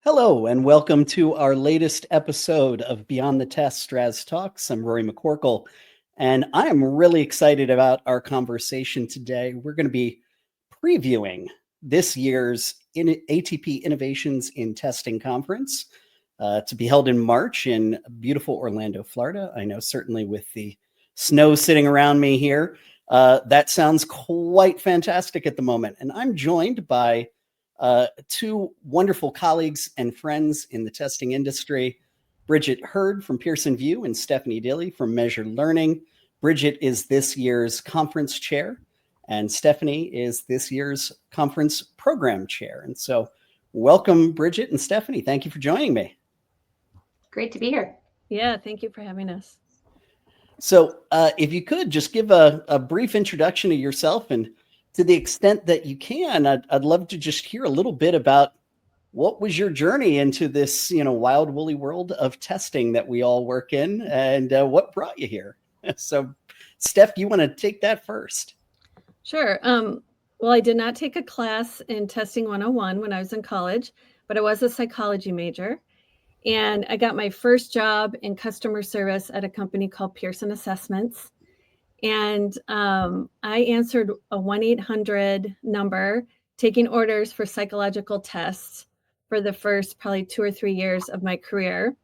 Hello, and welcome to our latest episode of Beyond the Test Strasz Talks. I'm Rory McCorkle, and I am really excited about our conversation today. We're going to be previewing this year's ATP Innovations in Testing Conference to be held in March in beautiful Orlando, Florida. I know certainly with the snow sitting around me here, that sounds quite fantastic at the moment. And I'm joined by two wonderful colleagues and friends in the testing industry, Bridget Hurd from Pearson VUE and Stephanie Dilly from Measure Learning. Bridget is this year's conference chair, and Stephanie is this year's conference program chair. And so welcome, Bridget and Stephanie. Thank you for joining me. Great to be here. Yeah, thank you for having us. So if you could just give a brief introduction of yourself, and to the extent that you can, I'd love to just hear a little bit about what was your journey into this, wild, woolly world of testing that we all work in, and what brought you here. So, Steph, you want to take that first? Sure. Well, I did not take a class in Testing 101 when I was in college, but I was a psychology major. And I got my first job in customer service at a company called Pearson Assessments. And I answered a 1-800 number, taking orders for psychological tests for the first probably 2 or 3 years of my career.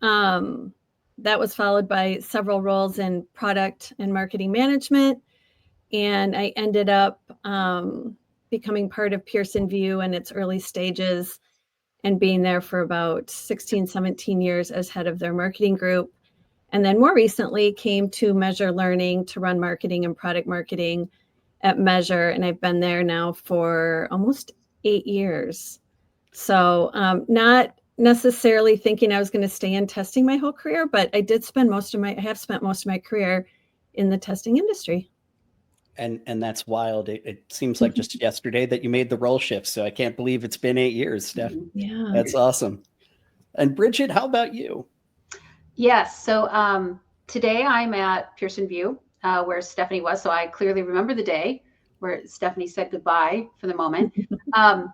That was followed by several roles in product and marketing management. And I ended up becoming part of Pearson VUE in its early stages and being there for about 16, 17 years as head of their marketing group. And then more recently came to Measure Learning to run marketing and product marketing at Measure. And I've been there now for almost 8 years. So not necessarily thinking I was going to stay in testing my whole career, but I have spent most of my career in the testing industry. And that's wild. It seems like just yesterday that you made the role shift. So I can't believe it's been 8 years, Steph. Yeah. That's awesome. And Bridget, how about you? Yes. So today I'm at Pearson VUE, where Stephanie was. So I clearly remember the day where Stephanie said goodbye for the moment. I'm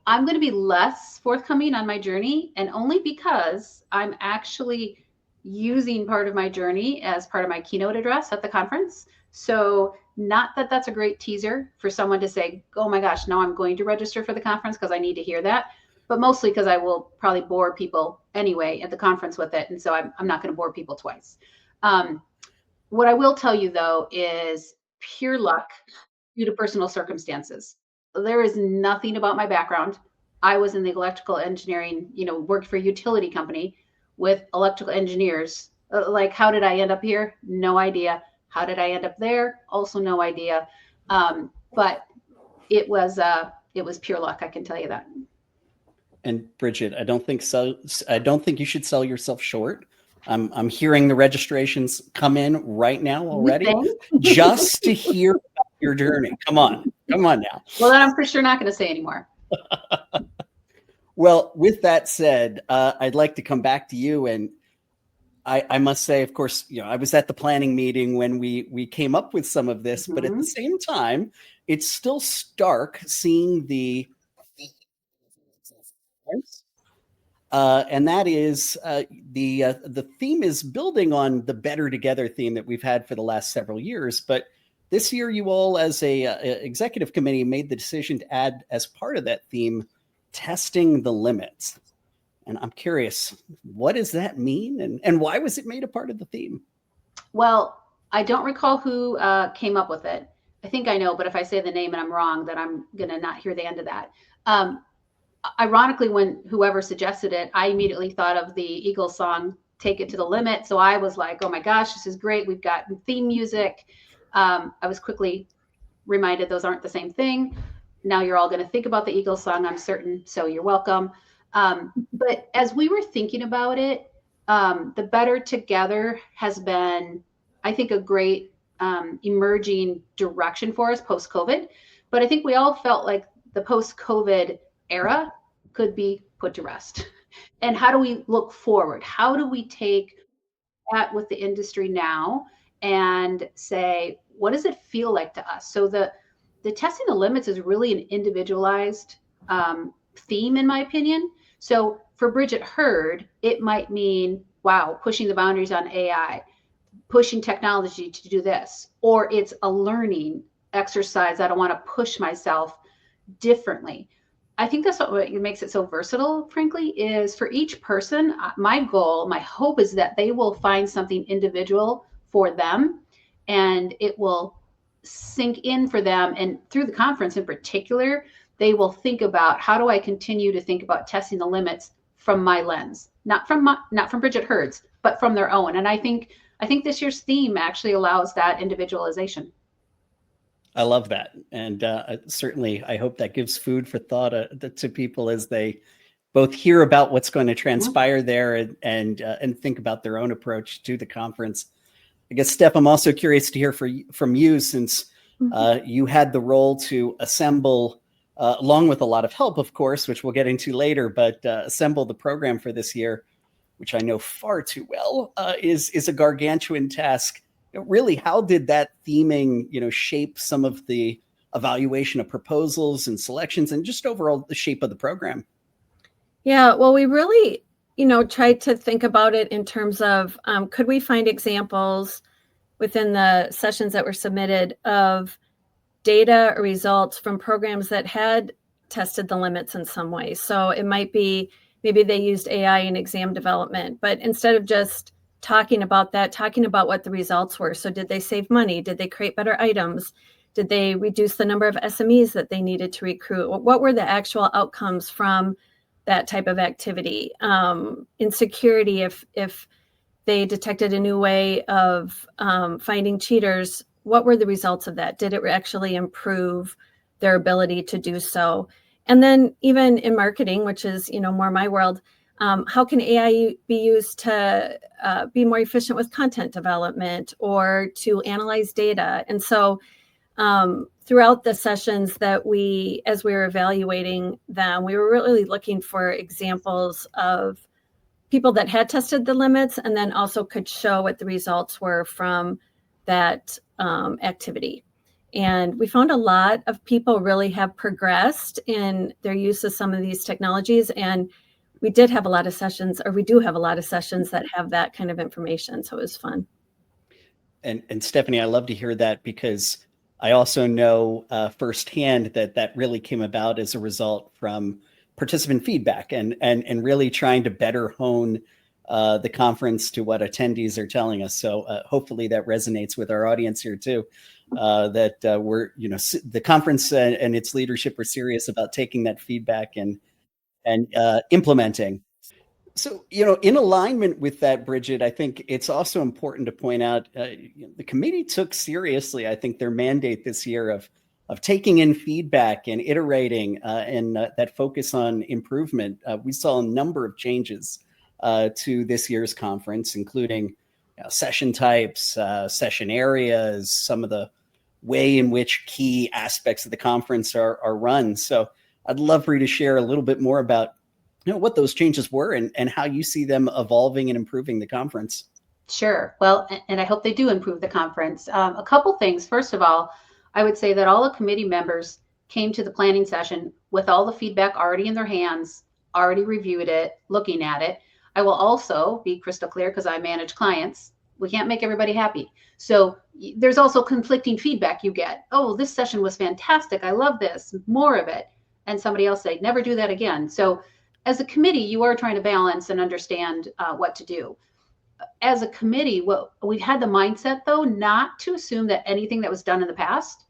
going to be less forthcoming on my journey, and only because I'm actually using part of my journey as part of my keynote address at the conference. So not that that's a great teaser for someone to say, oh my gosh, now I'm going to register for the conference because I need to hear that. But mostly because I will probably bore people anyway at the conference with it. And so I'm not going to bore people twice. What I will tell you, though, is pure luck due to personal circumstances. There is nothing about my background. I was in the electrical engineering, worked for a utility company with electrical engineers. Like, how did I end up here? No idea. How did I end up there? Also no idea. But it was pure luck. I can tell you that. And Bridget, I don't think so. I don't think you should sell yourself short. I'm hearing the registrations come in right now already, just to hear about your journey. Come on now. Well, then I'm for sure not going to say anymore. Well, with that said, I'd like to come back to you, and I must say, of course, I was at the planning meeting when we came up with some of this, but at the same time, it's still stark seeing the and that is the theme is building on the Better Together theme that we've had for the last several years. But this year, you all, as a executive committee, made the decision to add, as part of that theme, testing the limits. And I'm curious, what does that mean, and why was it made a part of the theme? Well, I don't recall who came up with it. I think I know, but if I say the name and I'm wrong, then I'm going to not hear the end of that. Ironically, when whoever suggested it, I immediately thought of the Eagles song, Take It to the Limit. So I was like, oh my gosh, this is great. We've got theme music. I was quickly reminded those aren't the same thing. Now you're all going to think about the Eagles song, I'm certain. So you're welcome. But as we were thinking about it, the Better Together has been, I think, a great emerging direction for us post-COVID. But I think we all felt like the post-COVID era could be put to rest. And how do we look forward? How do we take that with the industry now and say, what does it feel like to us? So the testing the limits is really an individualized theme, in my opinion. So for Bridget Hurd, it might mean, wow, pushing the boundaries on AI, pushing technology to do this, or it's a learning exercise. I don't want to push myself differently. I think that's what makes it so versatile, frankly, is for each person, my goal, my hope is that they will find something individual for them and it will sink in for them. And through the conference in particular, they will think about, how do I continue to think about testing the limits from my lens, not from Bridget Hurd's, but from their own. And I think this year's theme actually allows that individualization. I love that. And certainly, I hope that gives food for thought to people as they both hear about what's going to transpire there and think about their own approach to the conference. I guess, Steph, I'm also curious to hear from you, since you had the role to assemble, along with a lot of help, of course, which we'll get into later, but assemble the program for this year, which I know far too well, is a gargantuan task. Really, how did that theming, shape some of the evaluation of proposals and selections and just overall the shape of the program? Yeah, well, we really, tried to think about it in terms of, could we find examples within the sessions that were submitted of data or results from programs that had tested the limits in some way? So it might be, maybe they used AI in exam development, but instead of just talking about that, talking about what the results were. So did they save money? Did they create better items? Did they reduce the number of SMEs that they needed to recruit? What were the actual outcomes from that type of activity? In security, if they detected a new way of finding cheaters, what were the results of that? Did it actually improve their ability to do so? And then even in marketing, which is, more my world, how can AI be used to be more efficient with content development or to analyze data? And so throughout the sessions that as we were evaluating them, we were really looking for examples of people that had tested the limits and then also could show what the results were from that activity. And we found a lot of people really have progressed in their use of some of these technologies. And we did have a lot of sessions, or we do have a lot of sessions that have that kind of information. So it was fun. And Stephanie, I love to hear that, because I also know firsthand that really came about as a result from participant feedback and really trying to better hone the conference to what attendees are telling us. So hopefully that resonates with our audience here too, that we're, the conference and its leadership are serious about taking that feedback and implementing. So, in alignment with that, Bridget, I think it's also important to point out the committee took seriously, I think, their mandate this year of taking in feedback and iterating and that focus on improvement. We saw a number of changes to this year's conference, including session types, session areas, some of the way in which key aspects of the conference are run. So I'd love for you to share a little bit more about what those changes were and how you see them evolving and improving the conference. Sure. Well, and I hope they do improve the conference. A couple things. First of all, I would say that all the committee members came to the planning session with all the feedback already in their hands, already reviewed it, looking at it. I will also be crystal clear, because I manage clients. We can't make everybody happy. So there's also conflicting feedback you get. Oh, this session was fantastic. I love this, more of it. And somebody else say, never do that again. So as a committee, you are trying to balance and understand what to do. As a committee, we've had the mindset, though, not to assume that anything that was done in the past,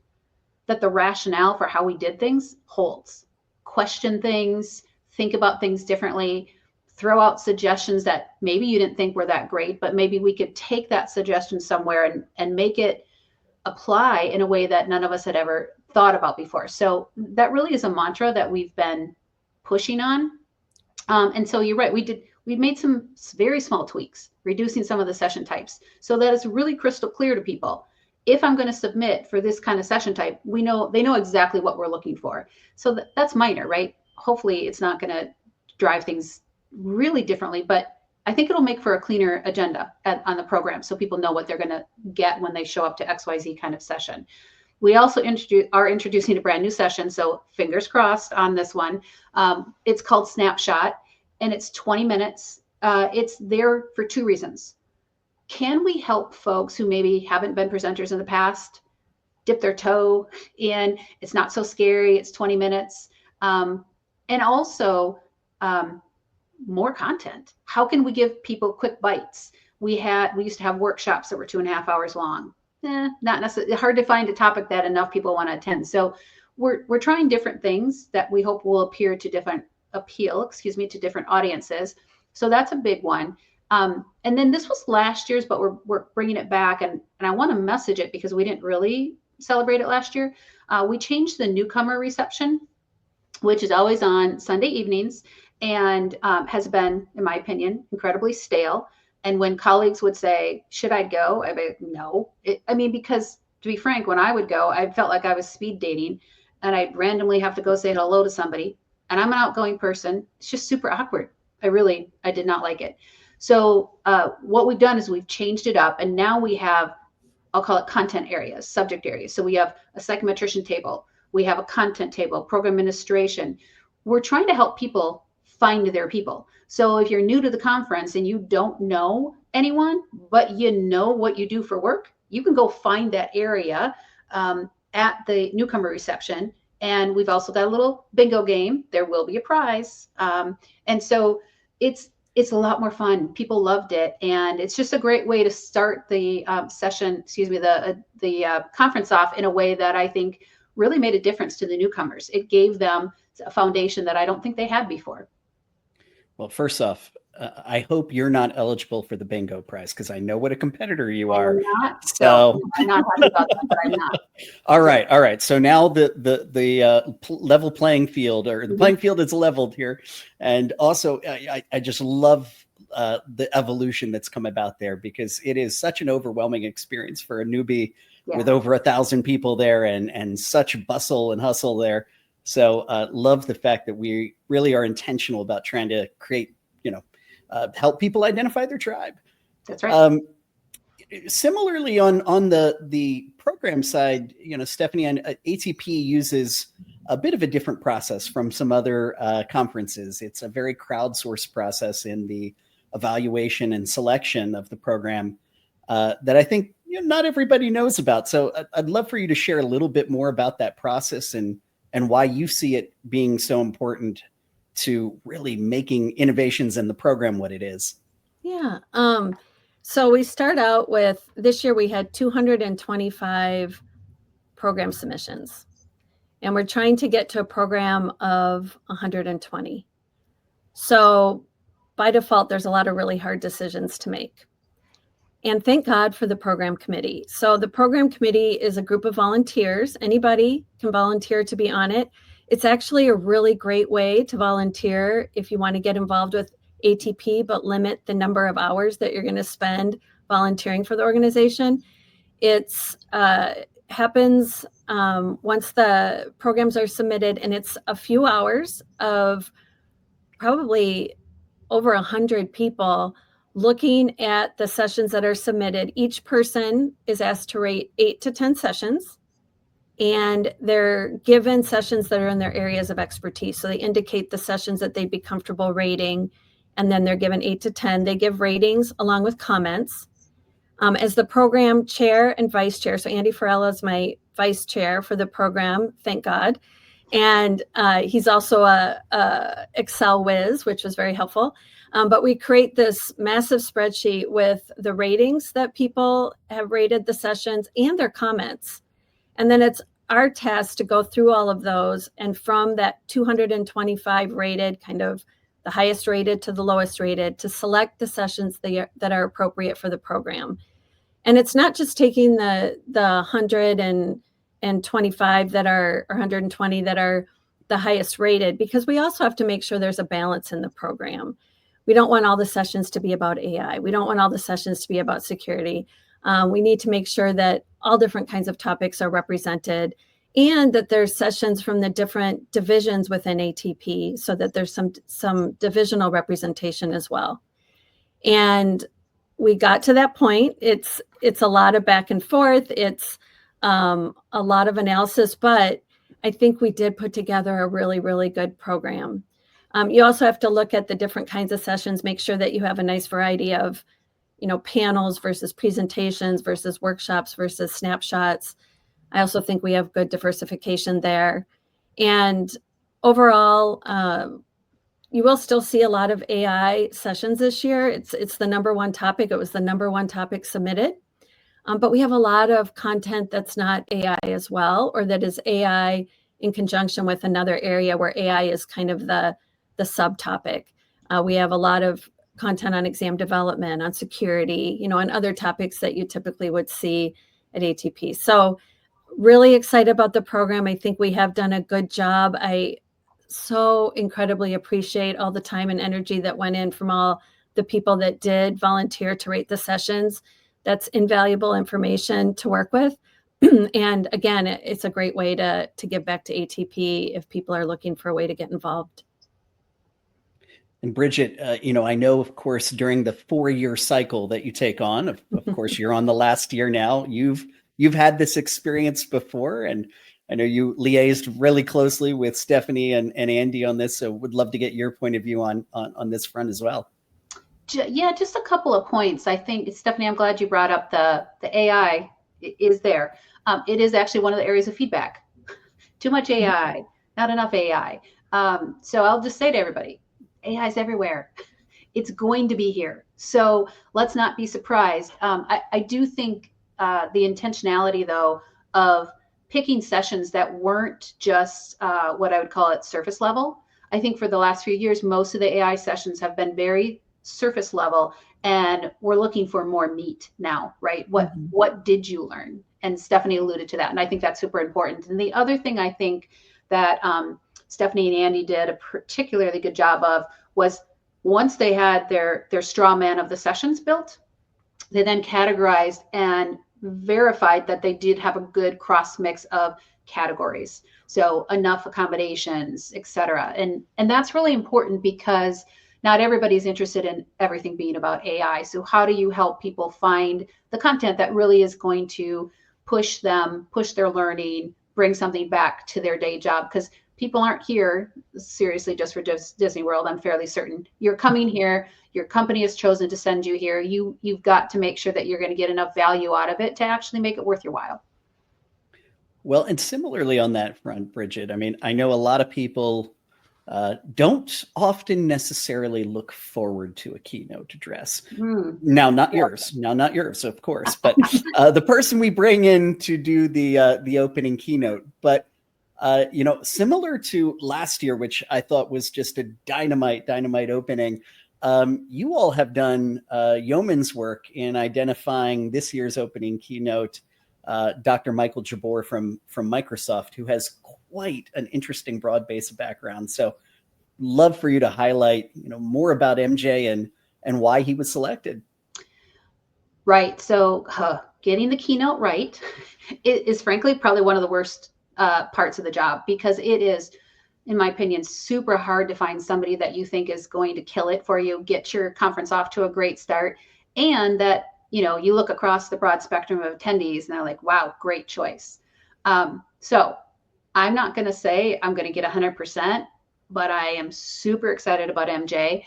that the rationale for how we did things holds. Question things, think about things differently, throw out suggestions that maybe you didn't think were that great, but maybe we could take that suggestion somewhere and make it apply in a way that none of us had ever thought about before. So that really is a mantra that we've been pushing on. And so you're right, we've made some very small tweaks, reducing some of the session types, so that it's really crystal clear to people. If I'm going to submit for this kind of session type, they know exactly what we're looking for. So that's minor, right? Hopefully it's not going to drive things really differently, but I think it'll make for a cleaner agenda on the program, so people know what they're going to get when they show up to XYZ kind of session. We also are introducing a brand new session, so fingers crossed on this one. It's called Snapshot, and it's 20 minutes. It's there for two reasons. Can we help folks who maybe haven't been presenters in the past dip their toe in? It's not so scary. It's 20 minutes. And also more content. How can we give people quick bites? We used to have workshops that were 2.5 hours long. Not necessarily, hard to find a topic that enough people want to attend. So we're trying different things that we hope will appeal to different audiences. So that's a big one. And then this was last year's, but we're bringing it back, and I want to message it because we didn't really celebrate it last year. We changed the newcomer reception, which is always on Sunday evenings, and has been, in my opinion, incredibly stale. And when colleagues would say, should I go? I'd be like, no. Because to be frank, when I would go, I felt like I was speed dating, and I'd randomly have to go say hello to somebody. And I'm an outgoing person. It's just super awkward. I did not like it. So what we've done is we've changed it up, and now we have, I'll call it content areas, subject areas. So we have a psychometrician table. We have a content table, program administration. We're trying to help people find their people. So if you're new to the conference and you don't know anyone, but you know what you do for work, you can go find that area at the newcomer reception. And we've also got a little bingo game. There will be a prize. And so it's a lot more fun. People loved it. And it's just a great way to start the the conference off in a way that I think really made a difference to the newcomers. It gave them a foundation that I don't think they had before. Well, first off, I hope you're not eligible for the bingo prize, because I know what a competitor you are. I'm not. So I'm not happy about that, but I'm not. All right. So now the level playing field, or the playing field is leveled here. And also, I just love the evolution that's come about there, because it is such an overwhelming experience for a newbie with over 1,000 people there, and such bustle and hustle there. So love the fact that we really are intentional about trying to create, help people identify their tribe. That's right. Similarly, on the program side, Stephanie, and ATP uses a bit of a different process from some other conferences. It's a very crowdsourced process in the evaluation and selection of the program that I think not everybody knows about. So I'd love for you to share a little bit more about that process and why you see it being so important to really making innovations in the program what it is. Yeah. So we start out with, this year we had 225 program submissions, and we're trying to get to a program of 120. So by default, there's a lot of really hard decisions to make. And thank God for the program committee. So the program committee is a group of volunteers. Anybody can volunteer to be on it. It's actually a really great way to volunteer if you want to get involved with ATP, but limit the number of hours that you're going to spend volunteering for the organization. It's happens once the programs are submitted, and it's a few hours of probably over 100 people looking at the sessions that are submitted. Each person is asked to rate 8 to 10 sessions, and they're given sessions that are in their areas of expertise. So they indicate the sessions that they'd be comfortable rating, and then they're given 8 to 10. They give ratings along with comments. As the program chair and vice chair, so Andy Farella is my vice chair for the program, thank God. And he's also a Excel whiz, which was very helpful. But we create this massive spreadsheet with the ratings that people have rated the sessions and their comments. And then it's our task to go through all of those, and from that 225 rated, kind of the highest rated to the lowest rated, to select the sessions that are appropriate for the program. And it's not just taking the 125 that are, or 120 that are the highest rated, because we also have to make sure there's a balance in the program. We don't want all the sessions to be about AI. We don't want all the sessions to be about security. We need to make sure that all different kinds of topics are represented, and that there's sessions from the different divisions within ATP, so that there's some divisional representation as well. And we got to that point. It's a lot of back and forth. It's a lot of analysis, but I think we did put together a really, really good program. You also have to look at the different kinds of sessions, make sure that you have a nice variety of, panels versus presentations versus workshops versus snapshots. I also think we have good diversification there. And overall, you will still see a lot of AI sessions this year. It's the number one topic. It was the number one topic submitted. But we have a lot of content that's not AI as well, or that is AI in conjunction with another area where AI is kind of the subtopic. We have a lot of content on exam development, on security, and other topics that you typically would see at ATP. So really excited about the program. I think we have done a good job. I so incredibly appreciate all the time and energy that went in from all the people that did volunteer to rate the sessions. That's invaluable information to work with. And again, it's a great way to give back to ATP if people are looking for a way to get involved. And Bridget, I know, of course, during the 4-year cycle that you take on, of course, you're on the last year now. You've had this experience before, and I know you liaised really closely with Stephanie and Andy on this. So would love to get your point of view on this front as well. Yeah, just a couple of points. I think, Stephanie, I'm glad you brought up the AI is there. It is actually one of the areas of feedback. Too much AI, not enough AI. So I'll just say to everybody, AI is everywhere. It's going to be here. So let's not be surprised. I do think the intentionality, though, of picking sessions that weren't just what I would call it surface level. I think for the last few years, most of the AI sessions have been very surface level, and we're looking for more meat now, right? What did you learn? And Stephanie alluded to that, and I think that's super important. And the other thing I think that Stephanie and Andy did a particularly good job of was, once they had their straw man of the sessions built, they then categorized and verified that they did have a good cross mix of categories. So enough accommodations, et cetera. And that's really important, because not everybody's interested in everything being about AI. So how do you help people find the content that really is going to push their learning, bring something back to their day job? Because people aren't here seriously just for Disney World. I'm fairly certain you're coming here. Your company has chosen to send you here. You've got to make sure that you're going to get enough value out of it to actually make it worth your while. Well, and similarly on that front, Bridget, I mean, I know a lot of people don't often necessarily look forward to a keynote address. Now, not yours, of course, but the person we bring in to do the opening keynote. But similar to last year, which I thought was just a dynamite opening, you all have done yeoman's work in identifying this year's opening keynote, Dr. Michael Jabbour from Microsoft, who has quite an interesting broad base of background. So love for you to highlight, more about MJ and why he was selected. Right. So getting the keynote right is frankly probably one of the worst parts of the job, because it is, in my opinion, super hard to find somebody that you think is going to kill it for you, get your conference off to a great start, and that, you look across the broad spectrum of attendees and they're like, wow, great choice. So I'm not going to say I'm going to get 100%, but I am super excited about MJ.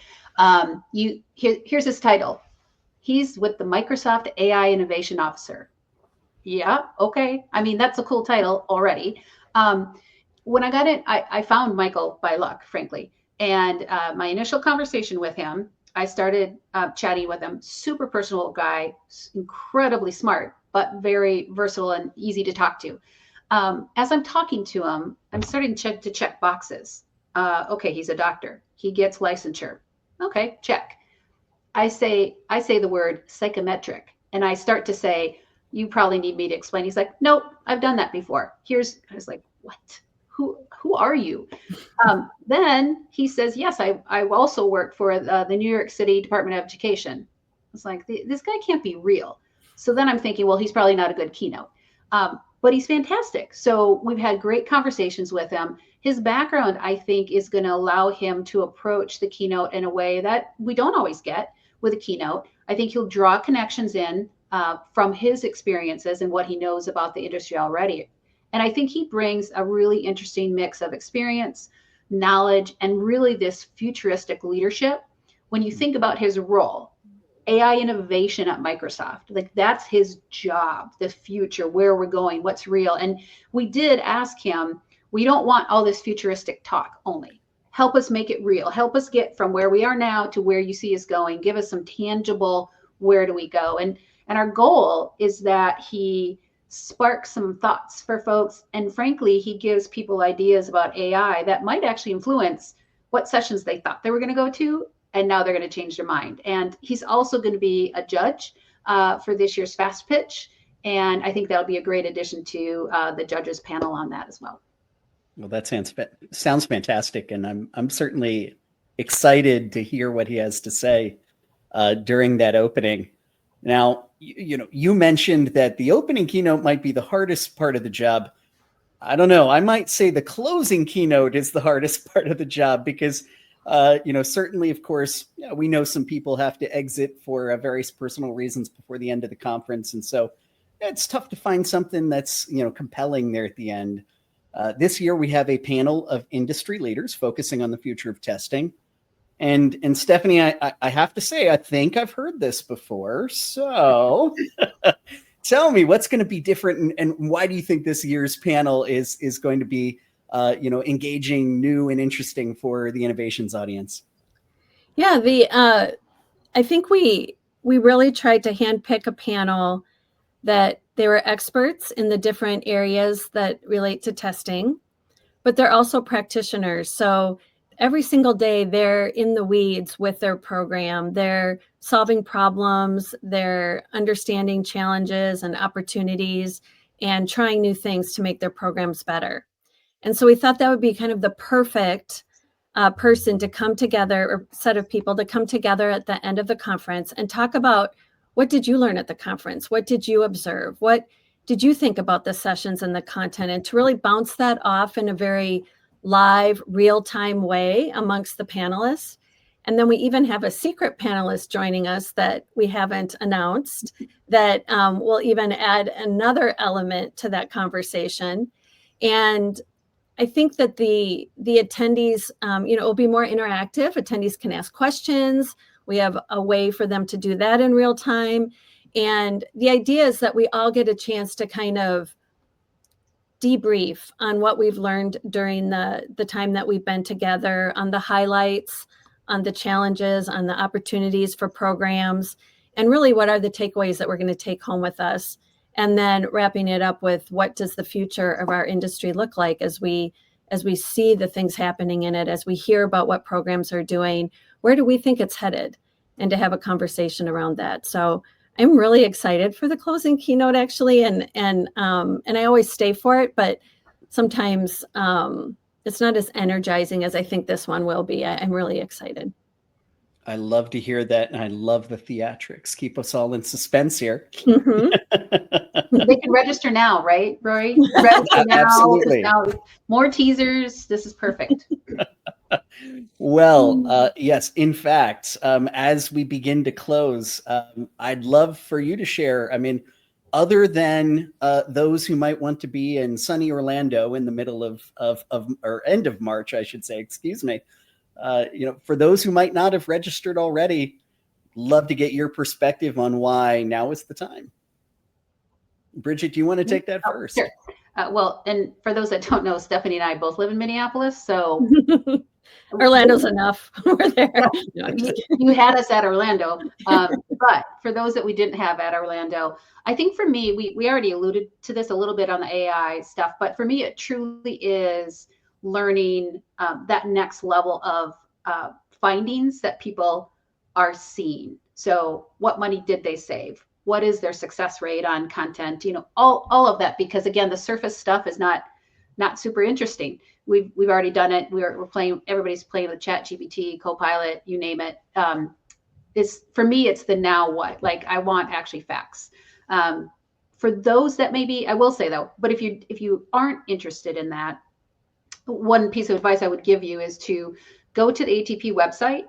Here's his title. He's with the Microsoft AI Innovation Officer. Yeah, okay. I mean, that's a cool title already. When I got in, I found Michael by luck, frankly. And my initial conversation with him, I started chatting with him. Super personal guy, incredibly smart, but very versatile and easy to talk to. As I'm talking to him, I'm starting to check boxes. Okay, he's a doctor. He gets licensure. Okay, check. I say the word psychometric, and I start to say, you probably need me to explain. He's like, nope, I've done that before. I was like, what? Who are you? Then he says, yes, I also work for the New York City Department of Education. It's like, this guy can't be real. So then I'm thinking, well, he's probably not a good keynote. But he's fantastic. So we've had great conversations with him. His background, I think, is going to allow him to approach the keynote in a way that we don't always get with a keynote. I think he'll draw connections in from his experiences and what he knows about the industry already. And I think he brings a really interesting mix of experience, knowledge, and really this futuristic leadership. When you think about his role, AI innovation at Microsoft, like that's his job, the future, where we're going, what's real. And we did ask him, we don't want all this futuristic talk only. Help us make it real. Help us get from where we are now to where you see us going. Give us some tangible, where do we go? And our goal is that he sparks some thoughts for folks. And frankly, he gives people ideas about AI that might actually influence what sessions they thought they were going to go to, and now they're going to change their mind. And he's also going to be a judge for this year's Fast Pitch. And I think that'll be a great addition to the judges panel on that as well. Well, that sounds fantastic. And I'm certainly excited to hear what he has to say during that opening. Now, you mentioned that the opening keynote might be the hardest part of the job. I don't know. I might say the closing keynote is the hardest part of the job because, certainly, of course, we know some people have to exit for various personal reasons before the end of the conference. And so it's tough to find something that's, compelling there at the end. This year, we have a panel of industry leaders focusing on the future of testing. And Stephanie, I have to say, I think I've heard this before. So tell me, what's going to be different, and why do you think this year's panel is going to be, engaging, new, and interesting for the innovations audience? Yeah, I think we really tried to handpick a panel that they were experts in the different areas that relate to testing, but they're also practitioners. So every single day they're in the weeds with their program. They're solving problems, they're understanding challenges and opportunities, and trying new things to make their programs better. And so we thought that would be kind of the perfect person to come together, or set of people to come together at the end of the conference and talk about, what did you learn at the conference? What did you observe? What did you think about the sessions and the content? And to really bounce that off in a very live, real-time way amongst the panelists. And then we even have a secret panelist joining us that we haven't announced that will even add another element to that conversation. And I think that the attendees, will be more interactive. Attendees can ask questions. We have a way for them to do that in real time. And the idea is that we all get a chance to kind of debrief on what we've learned during the time that we've been together, on the highlights, on the challenges, on the opportunities for programs, and really what are the takeaways that we're going to take home with us. And then wrapping it up with, what does the future of our industry look like as we see the things happening in it, as we hear about what programs are doing, where do we think it's headed, and to have a conversation around that. So I'm really excited for the closing keynote, actually, and I always stay for it, but sometimes it's not as energizing as I think this one will be. I'm really excited. I love to hear that, and I love the theatrics. Keep us all in suspense here. Mm-hmm. They can register now, right, Rory? Register now. Absolutely. Now, more teasers. This is perfect. Well, yes, in fact, as we begin to close, I'd love for you to share, other than those who might want to be in sunny Orlando in the middle of or end of March, I should say, excuse me, for those who might not have registered already, love to get your perspective on why now is the time. Bridget, do you want to take that first? Sure. Well, and for those that don't know, Stephanie and I both live in Minneapolis, so Orlando's enough. We're there. No, you had us at Orlando, but for those that we didn't have at Orlando, I think for me, we already alluded to this a little bit on the AI stuff, but for me, it truly is learning that next level of findings that people are seeing. So what money did they save? What is their success rate on content? All of that, because again, the surface stuff is not super interesting. We've already done it. We're playing. Everybody's playing with ChatGPT, Copilot, you name it. For me, it's the now what. Like, I want actually facts. For those that maybe, I will say though, but if you aren't interested in that, one piece of advice I would give you is to go to the ATP website.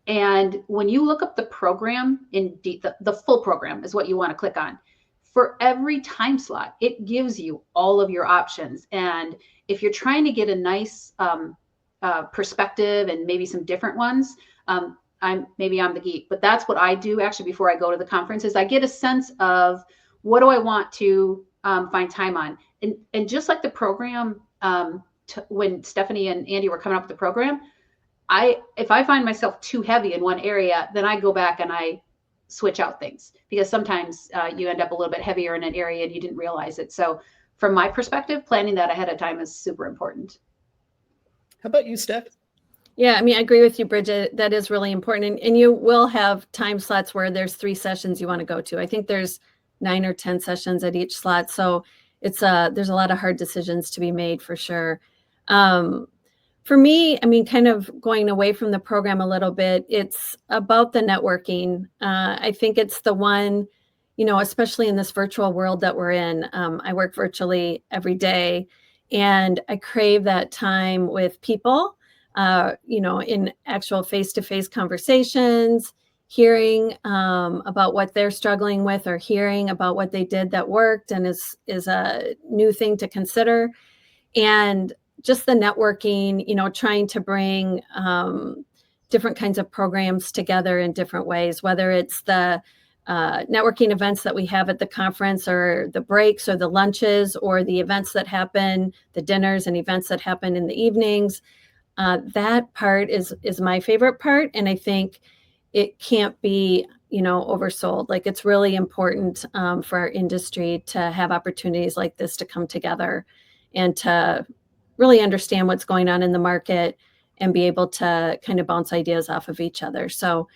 And when you look up the program, the full program is what you want to click on. For every time slot, it gives you all of your options. And if you're trying to get a nice perspective and maybe some different ones. I'm the geek, but that's what I do actually before I go to the conference is I get a sense of what do I want to find time on. And just like the program, when Stephanie and Andy were coming up with the program, if I find myself too heavy in one area, then I go back and I switch out things because sometimes you end up a little bit heavier in an area and you didn't realize it. So from my perspective, planning that ahead of time is super important. How about you, Steph? Yeah, I mean, I agree with you, Bridget. That is really important. And you will have time slots where there's 3 sessions you want to go to. I think there's 9 or 10 sessions at each slot. So it's there's a lot of hard decisions to be made for sure. For me, I mean, kind of going away from the program a little bit, it's about the networking. I think it's the one, especially in this virtual world that we're in. I work virtually every day, and I crave that time with people, in actual face-to-face conversations, hearing about what they're struggling with or hearing about what they did that worked and is a new thing to consider. And just the networking, trying to bring different kinds of programs together in different ways, whether it's the networking events that we have at the conference or the breaks or the lunches or the events that happen, the dinners and events that happen in the evenings. That part is my favorite part. And I think it can't be, oversold. Like it's really important for our industry to have opportunities like this to come together and to really understand what's going on in the market and be able to kind of bounce ideas off of each other. So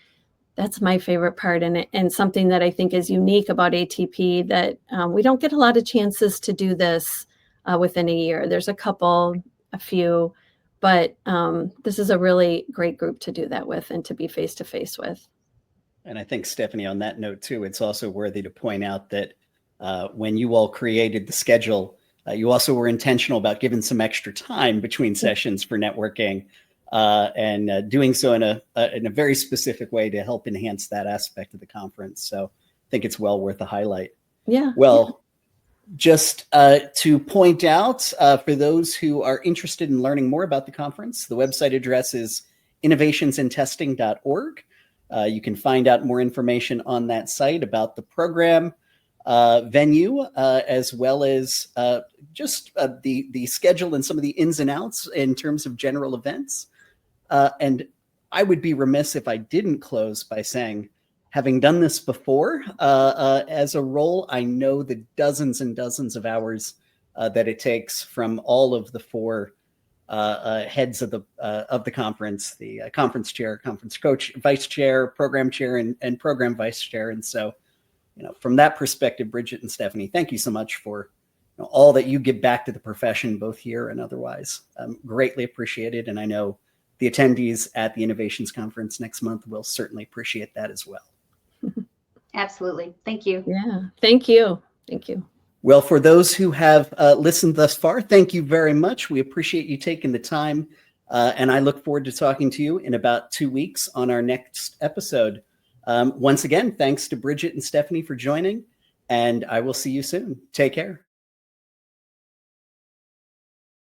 that's my favorite part, and something that I think is unique about ATP that we don't get a lot of chances to do this within a year. There's a few, but this is a really great group to do that with and to be face-to-face with. And I think, Stephanie, on that note too, it's also worthy to point out that when you all created the schedule, you also were intentional about giving some extra time between sessions for networking and doing so in a very specific way to help enhance that aspect of the conference. So I think it's well worth a highlight. Yeah. Well, just to point out, for those who are interested in learning more about the conference, the website address is innovationsintesting.org. You can find out more information on that site about the program, venue, as well as just the schedule and some of the ins and outs in terms of general events. And I would be remiss if I didn't close by saying, having done this before as a role, I know the dozens and dozens of hours that it takes from all of the 4 heads of the conference, the conference chair, conference coach, vice chair, program chair, and program vice chair. And so, from that perspective, Bridget and Stephanie, thank you so much for all that you give back to the profession, both here and otherwise. Greatly appreciated. And I know the attendees at the Innovations Conference next month will certainly appreciate that as well. Absolutely. Thank you. Yeah. Thank you. Thank you. Well, for those who have listened thus far, thank you very much. We appreciate you taking the time. And I look forward to talking to you in about 2 weeks on our next episode. Once again, thanks to Bridget and Stephanie for joining, and I will see you soon. Take care.